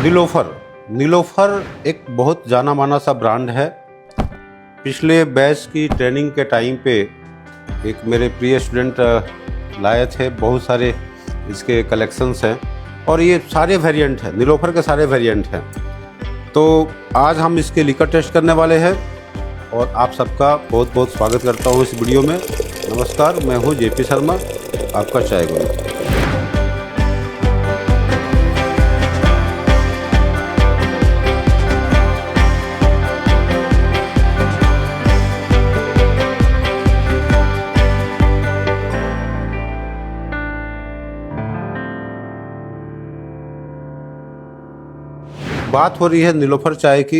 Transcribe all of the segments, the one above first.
नीलोफर नीलोफर एक बहुत जाना माना सा ब्रांड है। पिछले बैच की ट्रेनिंग के टाइम पे एक मेरे प्रिय स्टूडेंट लाए थे, बहुत सारे इसके कलेक्शंस हैं और ये सारे वेरिएंट हैं, नीलोफर के सारे वेरिएंट हैं। तो आज हम इसके लिकर टेस्ट करने वाले हैं और आप सबका बहुत बहुत स्वागत करता हूँ इस वीडियो में। नमस्कार, मैं हूँ जेपी शर्मा, आपका चाय गुरु। बात हो रही है नीलोफर चाय की।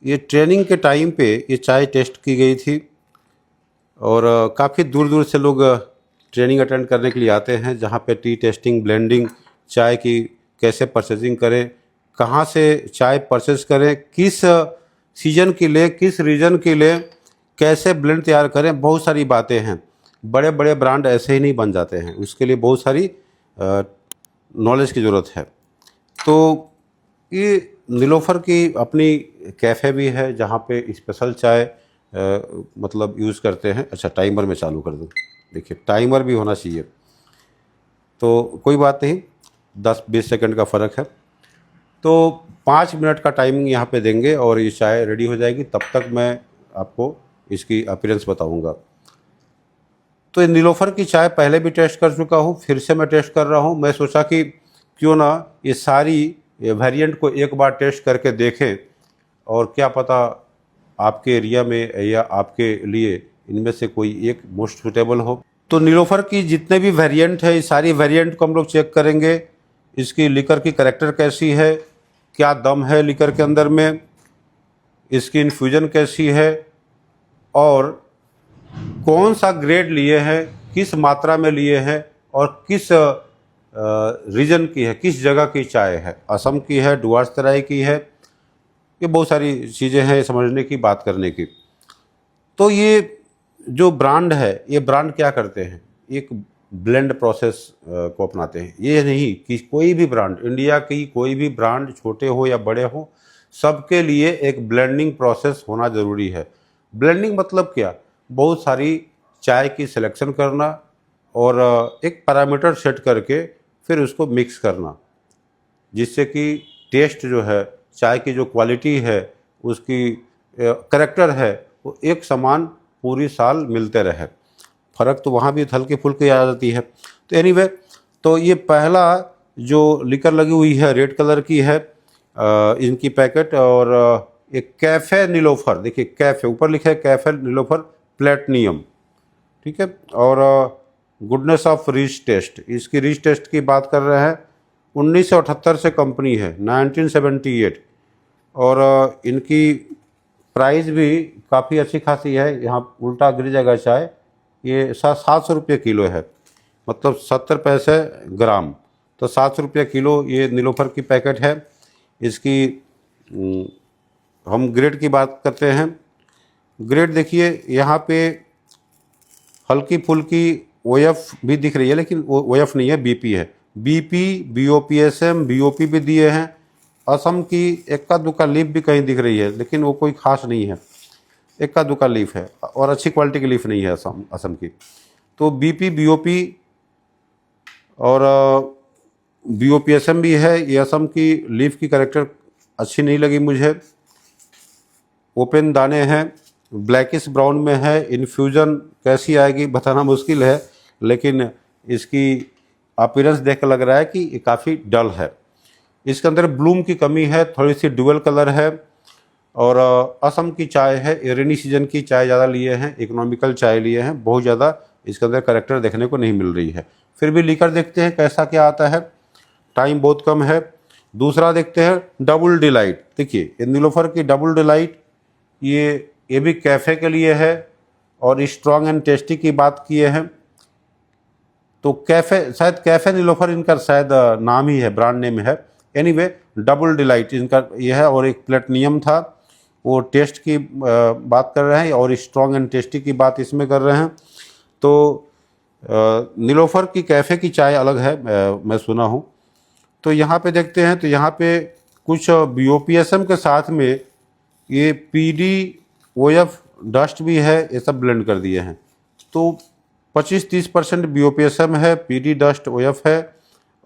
ये ट्रेनिंग के टाइम पे ये चाय टेस्ट की गई थी और काफ़ी दूर दूर से लोग ट्रेनिंग अटेंड करने के लिए आते हैं, जहाँ पे टी टेस्टिंग, ब्लेंडिंग, चाय की कैसे परचेजिंग करें, कहाँ से चाय परचेज करें, किस सीजन के लिए, किस रीजन के लिए कैसे ब्लेंड तैयार करें, बहुत सारी बातें हैं। बड़े बड़े ब्रांड ऐसे ही नहीं बन जाते हैं, उसके लिए बहुत सारी नॉलेज की ज़रूरत है। तो ये नीलोफर की अपनी कैफ़े भी है जहाँ पे स्पेशल चाय मतलब यूज़ करते हैं। अच्छा, टाइमर में चालू कर दूँ, देखिए टाइमर भी होना चाहिए, तो कोई बात नहीं, 10-20 सेकंड का फ़र्क है। तो 5 मिनट का टाइमिंग यहाँ पे देंगे और ये चाय रेडी हो जाएगी। तब तक मैं आपको इसकी अपीयरेंस बताऊँगा। तो ये नीलोफर की चाय पहले भी टेस्ट कर चुका हूँ, फिर से मैं टेस्ट कर रहा हूँ। मैं सोचा कि क्यों ना ये सारी वेरिएंट को एक बार टेस्ट करके देखें और क्या पता आपके एरिया में या आपके लिए इनमें से कोई एक मोस्ट सूटेबल हो। तो नीलोफर की जितने भी वेरिएंट है, इस सारी वेरिएंट को हम लोग चेक करेंगे। इसकी लिकर की कैरेक्टर कैसी है, क्या दम है लिकर के अंदर में, इसकी इन्फ्यूजन कैसी है और कौन सा ग्रेड लिए हैं, किस मात्रा में लिए हैं और किस रीजन की है, किस जगह की चाय है, असम की है, डुआर्स तराई की है। ये बहुत सारी चीज़ें हैं समझने की, बात करने की। तो ये जो ब्रांड है, ये ब्रांड क्या करते हैं, एक ब्लेंड प्रोसेस को अपनाते हैं। ये नहीं कि कोई भी ब्रांड, इंडिया की कोई भी ब्रांड, छोटे हो या बड़े हो, सबके लिए एक ब्लेंडिंग प्रोसेस होना ज़रूरी है। ब्लेंडिंग मतलब क्या, बहुत सारी चाय की सिलेक्शन करना और एक पैरामीटर सेट करके फिर उसको मिक्स करना, जिससे कि टेस्ट जो है, चाय की जो क्वालिटी है, उसकी करैक्टर है, वो एक समान पूरी साल मिलते रहे। फ़र्क तो वहाँ भी हल्की फुल्की आ जाती है। तो एनीवे, तो ये पहला जो लिकर लगी हुई है रेड कलर की है, इनकी पैकेट। और एक कैफ़े नीलोफर, देखिए कैफ़े ऊपर लिखा है, कैफ़े नीलोफर प्लेटिनियम, ठीक है। और गुडनेस ऑफ रिच टेस्ट, इसकी रिच टेस्ट की बात कर रहे हैं। 1978 से कंपनी है, 1978। और इनकी प्राइस भी काफ़ी अच्छी खासी है। यहाँ उल्टा गिर जाएगा चाय, ये 700 रुपये किलो है, मतलब 70 पैसे ग्राम, तो 700 रुपये किलो ये नीलोफर की पैकेट है। इसकी हम ग्रेड की बात करते हैं। ग्रेड देखिए, यहाँ पे हल्की फुल्की OF भी दिख रही है, लेकिन वो OF नहीं है, BP है। BP, BOPSM, BOP भी दिए हैं। असम की इक्का दुक्का लीफ भी कहीं दिख रही है, लेकिन वो कोई ख़ास नहीं है, इक्का दुक्का लीफ है और अच्छी क्वालिटी की लीफ नहीं है असम की। तो BP, BOP और BOPSM भी है। ये असम की लीफ की कैरेक्टर अच्छी नहीं लगी मुझे। ओपन दाने हैं, ब्लैकिश ब्राउन में है। इन्फ्यूजन कैसी आएगी बताना मुश्किल है, लेकिन इसकी अपीयरेंस देख कर लग रहा है कि ये काफ़ी डल है। इसके अंदर ब्लूम की कमी है, थोड़ी सी डुअल कलर है। और असम की चाय है, ये रेनी सीजन की चाय ज़्यादा लिए हैं, इकोनॉमिकल चाय लिए हैं, बहुत ज़्यादा इसके अंदर कैरेक्टर देखने को नहीं मिल रही है। फिर भी लिकर देखते हैं कैसा क्या आता है, टाइम बहुत कम है। दूसरा देखते हैं डबल डिलाइट। देखिए ये नीलोफर की डबल डिलाइट, ये भी कैफ़े के लिए है और स्ट्रॉन्ग एंड टेस्टी की बात किए हैं। तो कैफ़े, शायद कैफ़े नीलोफर इनका शायद नाम ही है, ब्रांड नेम है। एनीवे, डबल डिलाइट इनका ये है। और एक प्लेटिनियम था, वो टेस्ट की बात कर रहे हैं और स्ट्रॉन्ग एंड टेस्टी की बात इसमें कर रहे हैं। तो नीलोफर की कैफ़े की चाय अलग है, मैं सुना हूँ। तो यहाँ पे देखते हैं तो यहाँ पे कुछ BOPSM के साथ में ये PDOF डस्ट भी है, ये सब ब्लेंड कर दिए हैं। तो 25-30% BOPSM है, PD डस्ट OF है,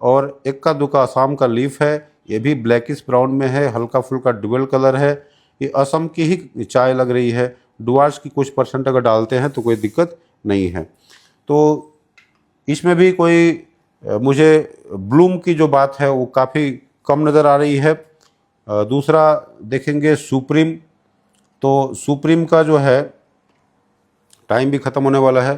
और इक्का दुक्का असम का लीफ है, ये भी ब्लैकिश ब्राउन में है, हल्का फुल्का डुअल कलर है। ये असम की ही चाय लग रही है। डुआर्स की कुछ परसेंट अगर डालते हैं तो कोई दिक्कत नहीं है। तो इसमें भी कोई मुझे ब्लूम की जो बात है वो काफ़ी कम नज़र आ रही है। दूसरा देखेंगे सुप्रीम, तो सुप्रीम का जो है टाइम भी ख़त्म होने वाला है।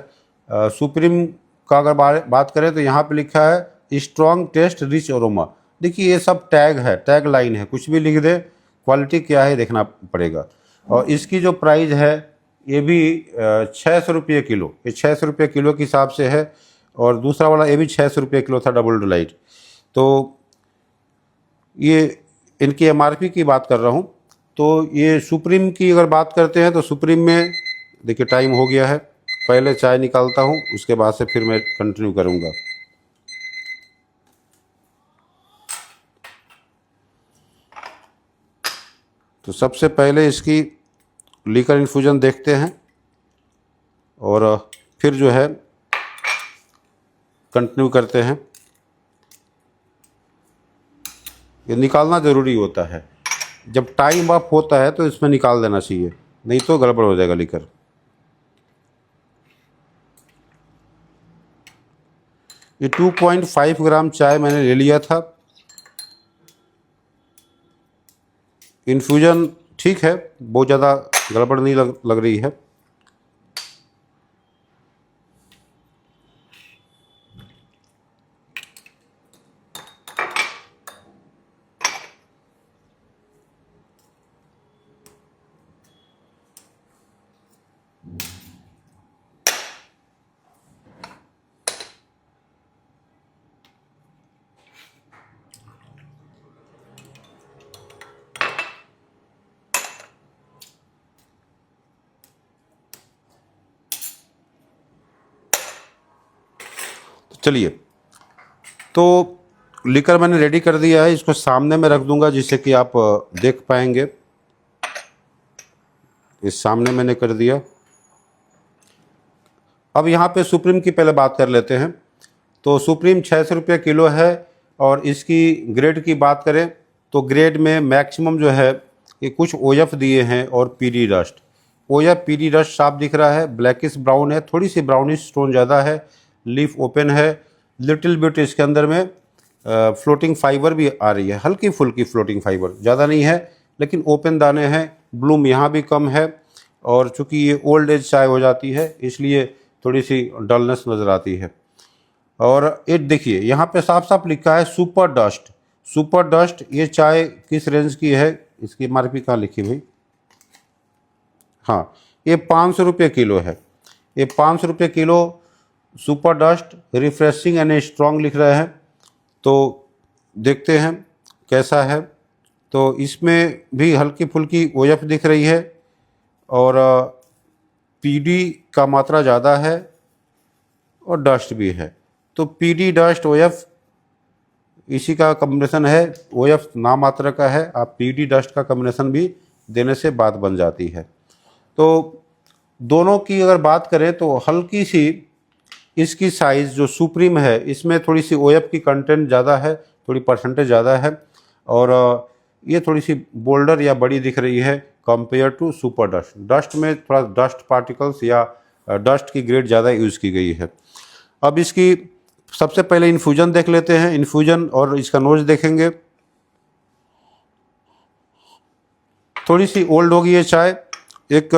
सुप्रीम का अगर बात करें तो यहाँ पे लिखा है स्ट्रॉन्ग टेस्ट रिच अरोमा। देखिए ये सब टैग है, टैग लाइन है, कुछ भी लिख दे, क्वालिटी क्या है देखना पड़ेगा। और इसकी जो प्राइस है ये भी 600 रुपये किलो, ये 600 रुपये किलो के हिसाब से है। और दूसरा वाला ये भी 600 रुपये किलो था, डबल डिलाइट। तो ये इनकी MRP की बात कर रहा हूँ। तो ये सुप्रीम की अगर बात करते हैं तो सुप्रीम में देखिए टाइम हो गया है, पहले चाय निकालता हूँ, उसके बाद से फिर मैं कंटिन्यू करूँगा। तो सबसे पहले इसकी लीकर इन्फ्यूजन देखते हैं और फिर जो है कंटिन्यू करते हैं। ये निकालना ज़रूरी होता है, जब टाइम अप होता है तो इसमें निकाल देना चाहिए, नहीं तो गड़बड़ हो जाएगा लीकर। ये 2.5 ग्राम चाय मैंने ले लिया था। इन्फ्यूजन ठीक है, बहुत ज़्यादा गड़बड़ नहीं लग रही है। चलिए, तो लिकर मैंने रेडी कर दिया है, इसको सामने में रख दूंगा जिससे कि आप देख पाएंगे। इस सामने मैंने कर दिया। अब यहाँ पे सुप्रीम की पहले बात कर लेते हैं। तो सुप्रीम 600 रुपये किलो है, और इसकी ग्रेड की बात करें तो ग्रेड में मैक्सिमम जो है ये कुछ OF दिए हैं और PD dust. OF PD dust साफ दिख रहा है, ब्लैकिश ब्राउन है, थोड़ी सी ब्राउनिश स्टोन ज़्यादा है, लीफ ओपन है, लिटिल बिट इसके अंदर में फ्लोटिंग फाइबर भी आ रही है, हल्की फुल्की फ्लोटिंग फाइबर, ज़्यादा नहीं है, लेकिन ओपन दाने हैं। ब्लूम यहाँ भी कम है, और चूँकि ये ओल्ड एज चाय हो जाती है इसलिए थोड़ी सी डलनेस नज़र आती है। और ये देखिए यहाँ पे साफ साफ लिखा है सुपर डस्ट। सुपर डस्ट ये चाय किस रेंज की है, इसकी MRP कहाँ लिखी भाई? हाँ, ये 500 रुपये किलो है। ये 500 रुपये kilo super dust refreshing and strong लिख रहे हैं। तो देखते हैं कैसा है। तो इसमें भी हल्की फुल्की OF दिख रही है, और PD का मात्रा ज़्यादा है, और डस्ट भी है। तो PD डस्ट OF इसी का कॉम्बिनेशन है। OF नाम मात्रा का है, आप PD डस्ट का कॉम्बिनेशन भी देने से बात बन जाती है। तो दोनों की अगर बात करें तो हल्की सी इसकी साइज़ जो सुप्रीम है इसमें थोड़ी सी OF की कंटेंट ज़्यादा है, थोड़ी परसेंटेज ज़्यादा है, और ये थोड़ी सी बोल्डर या बड़ी दिख रही है compare to super dust. Dust में थोड़ा डस्ट पार्टिकल्स या डस्ट की ग्रेड ज़्यादा यूज़ की गई है। अब इसकी सबसे पहले इन्फ्यूजन देख लेते हैं। इन्फ्यूजन और इसका नोज देखेंगे। थोड़ी सी ओल्ड होगी ये चाय, एक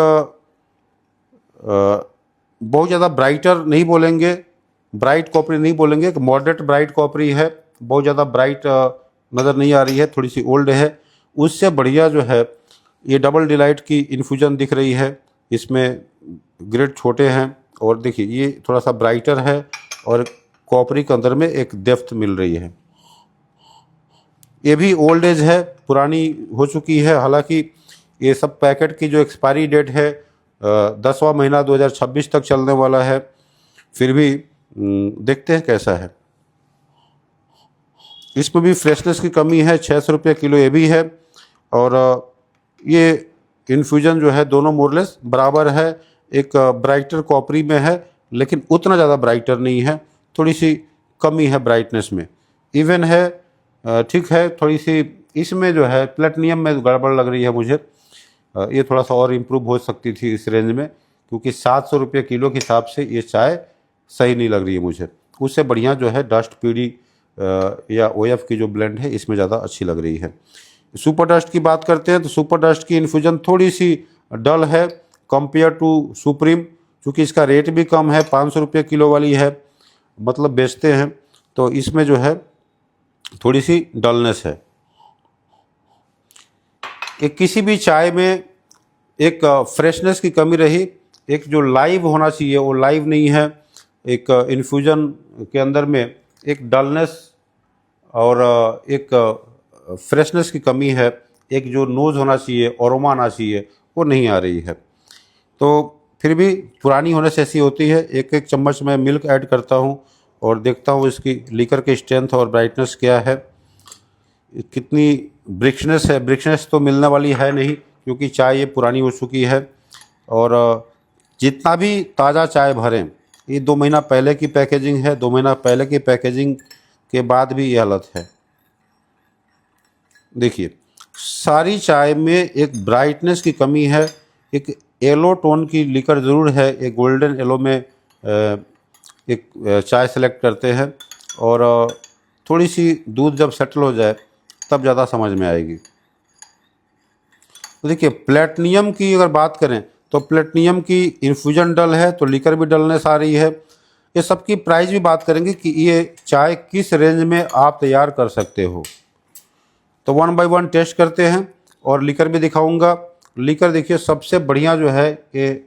बहुत ज़्यादा ब्राइटर नहीं बोलेंगे, ब्राइट कॉपरी नहीं बोलेंगे, एक मॉडरेट ब्राइट कॉपरी है, बहुत ज़्यादा ब्राइट नज़र नहीं आ रही है, थोड़ी सी ओल्ड है। उससे बढ़िया जो है ये डबल डिलाइट की इन्फ्यूजन दिख रही है, इसमें ग्रेड छोटे हैं, और देखिए ये थोड़ा सा ब्राइटर है, और कॉपरी के अंदर में एक डेप्थ मिल रही है। ये भी ओल्ड एज है, पुरानी हो चुकी है। हालांकि ये सब पैकेट की जो एक्सपायरी डेट है 10वां महीना 2026 तक चलने वाला है, फिर भी देखते हैं कैसा है। इसमें भी फ्रेशनेस की कमी है, 600 रुपये किलो ये भी है। और ये इन्फ्यूजन जो है दोनों मोरलेस बराबर है। एक ब्राइटर कॉपरी में है लेकिन उतना ज़्यादा ब्राइटर नहीं है, थोड़ी सी कमी है ब्राइटनेस में। इवन है, ठीक है, थोड़ी सी इसमें जो है प्लेटिनियम में गड़बड़ लग रही है मुझे। ये थोड़ा सा और इम्प्रूव हो सकती थी इस रेंज में, क्योंकि 700 रुपये किलो के हिसाब से ये चाय सही नहीं लग रही है मुझे। उससे बढ़िया जो है डस्ट पीडी या ओएफ की जो ब्लेंड है इसमें ज़्यादा अच्छी लग रही है। सुपर डस्ट की बात करते हैं तो सुपर डस्ट की इन्फ्यूजन थोड़ी सी डल है कंपेयर टू सुप्रीम, क्योंकि इसका रेट भी कम है, 500 रुपये किलो वाली है, मतलब बेचते हैं, तो इसमें जो है थोड़ी सी डलनेस है। एक किसी भी चाय में एक फ्रेशनेस की कमी रही, एक जो लाइव होना चाहिए वो लाइव नहीं है। एक इन्फ्यूजन के अंदर में एक डलनेस और एक फ्रेशनेस की कमी है। एक जो नोज़ होना चाहिए, अरोमा आना चाहिए, वो नहीं आ रही है। तो फिर भी पुरानी होने से ऐसी होती है। एक एक चम्मच मैं मिल्क ऐड करता हूँ और देखता हूँ इसकी लीकर की स्ट्रेंथ और ब्राइटनेस क्या है, कितनी ब्रिक्सनेस है। ब्रिक्सनेस तो मिलने वाली है नहीं, क्योंकि चाय ये पुरानी हो चुकी है। और जितना भी ताज़ा चाय भरें, ये 2 महीना पहले की पैकेजिंग है, 2 महीना पहले की पैकेजिंग के बाद भी ये हालत है। देखिए, सारी चाय में एक ब्राइटनेस की कमी है। एक येलो टोन की लिकर ज़रूर है, एक गोल्डन येलो में एक चाय सेलेक्ट करते हैं, और थोड़ी सी दूध जब सेटल हो जाए तब ज़्यादा समझ में आएगी। तो देखिए, प्लेटिनियम की अगर बात करें तो प्लेटिनियम की इन्फ्यूजन डल है तो लिकर भी डलनेस आ रही है। ये सब की प्राइस भी बात करेंगे कि ये चाय किस रेंज में आप तैयार कर सकते हो। तो 1 बाय 1 टेस्ट करते हैं और लिकर भी दिखाऊंगा। लिकर देखिए, सबसे बढ़िया जो है ये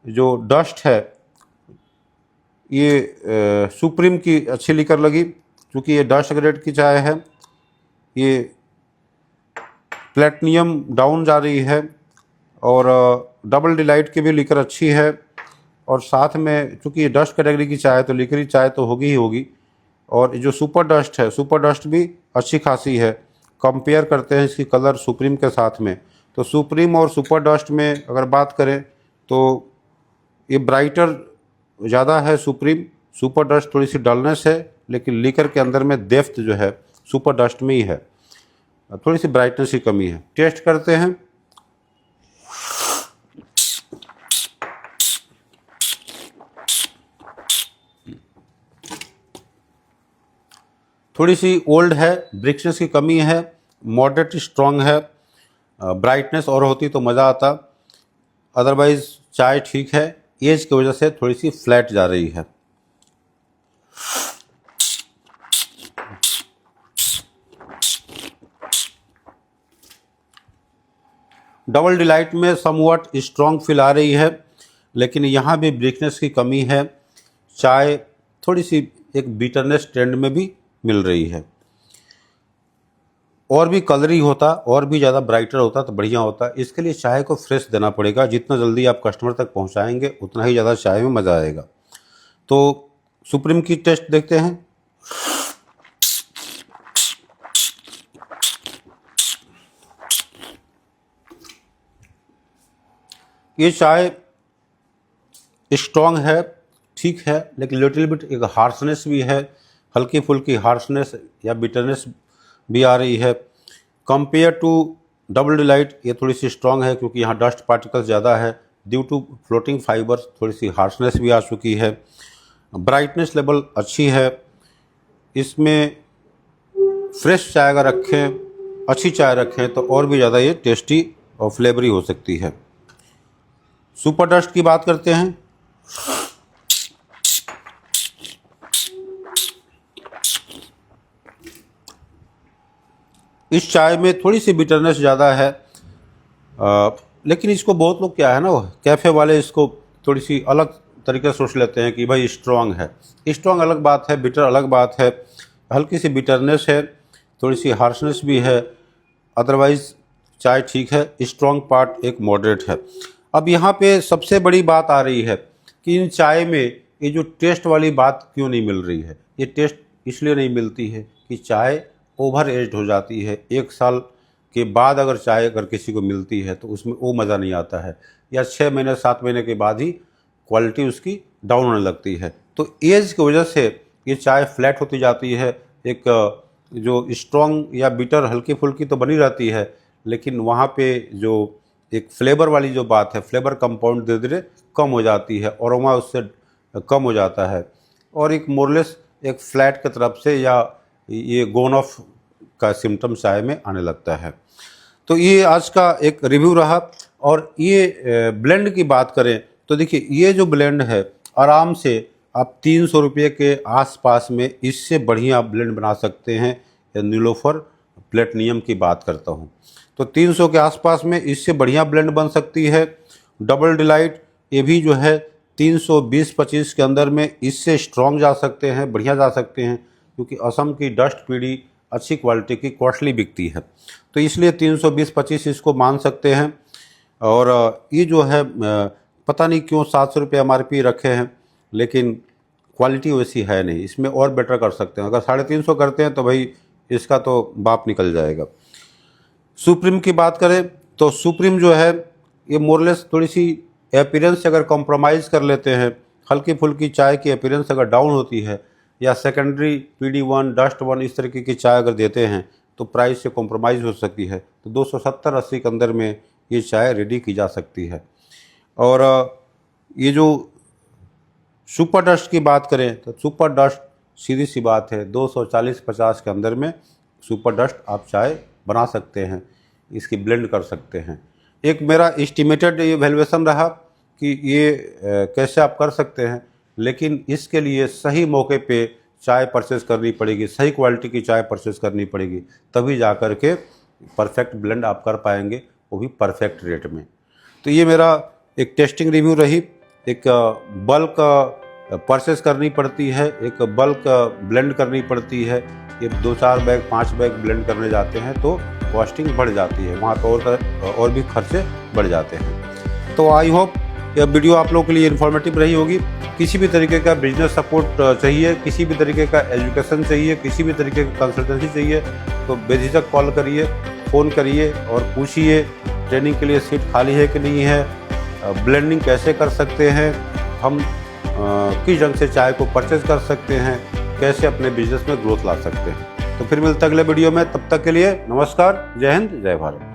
जो डस्ट है, ये सुप्रीम की अच्छी लिकर लगी, क्योंकि ये डस्ट ग्रेड की चाय है। ये प्लेटिनियम डाउन जा रही है, और डबल डिलाइट की भी लिकर अच्छी है। और साथ में चूँकि ये डस्ट कैटेगरी की चाय है तो लिकरी चाय तो होगी ही होगी। और जो सुपर डस्ट है, सुपर डस्ट भी अच्छी खासी है। कंपेयर करते हैं इसकी कलर सुप्रीम के साथ में, तो सुप्रीम और सुपर डस्ट में अगर बात करें तो ये ब्राइटर ज़्यादा है सुप्रीम, सुपर डस्ट थोड़ी सी डलनेस है, लेकिन लिकर के अंदर में डेप्थ जो है सुपर डस्ट में ही है, थोड़ी सी ब्राइटनेस की कमी है। टेस्ट करते हैं। थोड़ी सी ओल्ड है, ब्रिक्सनेस की कमी है, मॉडरेट स्ट्रॉन्ग है। ब्राइटनेस और होती तो मज़ा आता, अदरवाइज़ चाय ठीक है। एज की वजह से थोड़ी सी फ्लैट जा रही है। डबल डिलाइट में समवट स्ट्रॉन्ग फील आ रही है, लेकिन यहाँ भी ब्रिकनेस की कमी है। चाय थोड़ी सी एक बिटरनेस ट्रेंड में भी मिल रही है। और भी कलरी होता, और भी ज़्यादा ब्राइटर होता तो बढ़िया होता। इसके लिए चाय को फ्रेश देना पड़ेगा। जितना जल्दी आप कस्टमर तक पहुँचाएंगे उतना ही ज़्यादा चाय में मज़ा आएगा। तो सुप्रीम की टेस्ट देखते हैं। ये चाय स्ट्रॉन्ग है, ठीक है, लेकिन लिटिल बिट एक हार्शनेस भी है, हल्की फुल्की हार्शनेस या बिटरनेस भी आ रही है। कंपेयर टू डबल डिलाइट ये थोड़ी सी स्ट्रॉन्ग है, क्योंकि यहाँ डस्ट पार्टिकल्स ज़्यादा है। ड्यू टू फ्लोटिंग फाइबर्स थोड़ी सी हार्शनेस भी आ चुकी है। ब्राइटनेस लेवल अच्छी है। इसमें फ्रेश चाय अगर रखें, अच्छी चाय रखें तो और भी ज़्यादा ये टेस्टी और फ्लेवरी हो सकती है। सुपर डस्ट की बात करते हैं। इस चाय में थोड़ी सी बिटरनेस ज़्यादा है, लेकिन इसको बहुत लोग क्या है ना, कैफ़े वाले इसको थोड़ी सी अलग तरीके से सोच लेते हैं कि भाई स्ट्रॉन्ग है। स्ट्रॉन्ग अलग बात है, बिटर अलग बात है। हल्की सी बिटरनेस है, थोड़ी सी हार्शनेस भी है, अदरवाइज़ चाय ठीक है। स्ट्रॉन्ग पार्ट एक मॉडरेट है। अब यहाँ पे सबसे बड़ी बात आ रही है कि इन चाय में ये जो टेस्ट वाली बात क्यों नहीं मिल रही है। ये टेस्ट इसलिए नहीं मिलती है कि चाय ओवर एज्ड हो जाती है, 1 साल के बाद अगर चाय अगर किसी को मिलती है तो उसमें वो मज़ा नहीं आता है, या 6 महीने 7 महीने के बाद ही क्वालिटी उसकी डाउन होने लगती है। तो एज की वजह से ये चाय फ्लैट होती जाती है। एक जो स्ट्रॉन्ग या बिटर हल्की फुल्की तो बनी रहती है, लेकिन वहाँ पे जो एक फ्लेवर वाली जो बात है, फ्लेवर कंपाउंड धीरे धीरे कम हो जाती है, अरोमा उससे कम हो जाता है, और एक मोरलेस एक फ्लैट की तरफ से या ये गोन ऑफ का सिम्टम चाय में आने लगता है। तो ये आज का एक रिव्यू रहा। और ये ब्लेंड की बात करें तो देखिए, ये जो ब्लेंड है आराम से आप 300 रुपये के आसपास में इससे बढ़िया ब्लेंड बना सकते हैं। नीलोफर प्लेटिनियम की बात करता हूँ तो 300 के आसपास में इससे बढ़िया ब्लेंड बन सकती है। डबल डिलाइट ये भी जो है 320-25 के अंदर में इससे स्ट्रॉन्ग जा सकते हैं, बढ़िया जा सकते हैं, क्योंकि असम की डस्ट पीढ़ी अच्छी क्वालिटी की कॉस्टली बिकती है, तो इसलिए 320-25 इसको मान सकते हैं। और ये जो है पता नहीं क्यों 700 रुपये MRP रखे हैं, लेकिन क्वालिटी वैसी है नहीं, इसमें और बेटर कर सकते हैं। अगर 350 करते हैं तो भाई इसका तो बाप निकल जाएगा। सुप्रीम की बात करें तो सुप्रीम जो है ये मोरलेस थोड़ी सी अपीयरेंस से अगर कॉम्प्रोमाइज़ कर लेते हैं, हल्की फुल्की चाय की अपीयरेंस अगर डाउन होती है, या सेकेंडरी PD1 डस्ट 1 इस तरीके की चाय अगर देते हैं तो प्राइस से कॉम्प्रोमाइज़ हो सकती है। तो 270-80 के अंदर में ये चाय रेडी की जा सकती है। और ये जो सुपर डस्ट की बात करें तो सुपर डस्ट सीधी सी बात है, 240-50 के अंदर में सुपर डस्ट आप चाय बना सकते हैं, इसकी ब्लेंड कर सकते हैं। एक मेरा एस्टिमेटेड ये वैल्यूएशन रहा कि ये कैसे आप कर सकते हैं, लेकिन इसके लिए सही मौके पे चाय परचेज़ करनी पड़ेगी, सही क्वालिटी की चाय परचेज़ करनी पड़ेगी, तभी जा कर के परफेक्ट ब्लेंड आप कर पाएंगे, वो भी परफेक्ट रेट में। तो ये मेरा एक टेस्टिंग रिव्यू रही। एक बल्क परचेज़ करनी पड़ती है, एक बल्क ब्लेंड करनी पड़ती है। ये 2-4 बैग 5 बैग ब्लेंड करने जाते हैं तो कॉस्टिंग बढ़ जाती है, वहाँ तो और भी खर्चे बढ़ जाते हैं। तो आई होप यह वीडियो आप लोगों के लिए इन्फॉर्मेटिव रही होगी। किसी भी तरीके का बिजनेस सपोर्ट चाहिए, किसी भी तरीके का एजुकेशन चाहिए, किसी भी तरीके की कंसल्टेंसी चाहिए तो बेझिझक कॉल करिए, फ़ोन करिए और पूछिए ट्रेनिंग के लिए सीट खाली है कि नहीं है, ब्लेंडिंग कैसे कर सकते हैं हम, किस ढंग से चाय को परचेज़ कर सकते हैं, कैसे अपने बिजनेस में ग्रोथ ला सकते हैं। तो फिर मिलते अगले वीडियो में, तब तक के लिए नमस्कार, जय हिंद, जय भारत।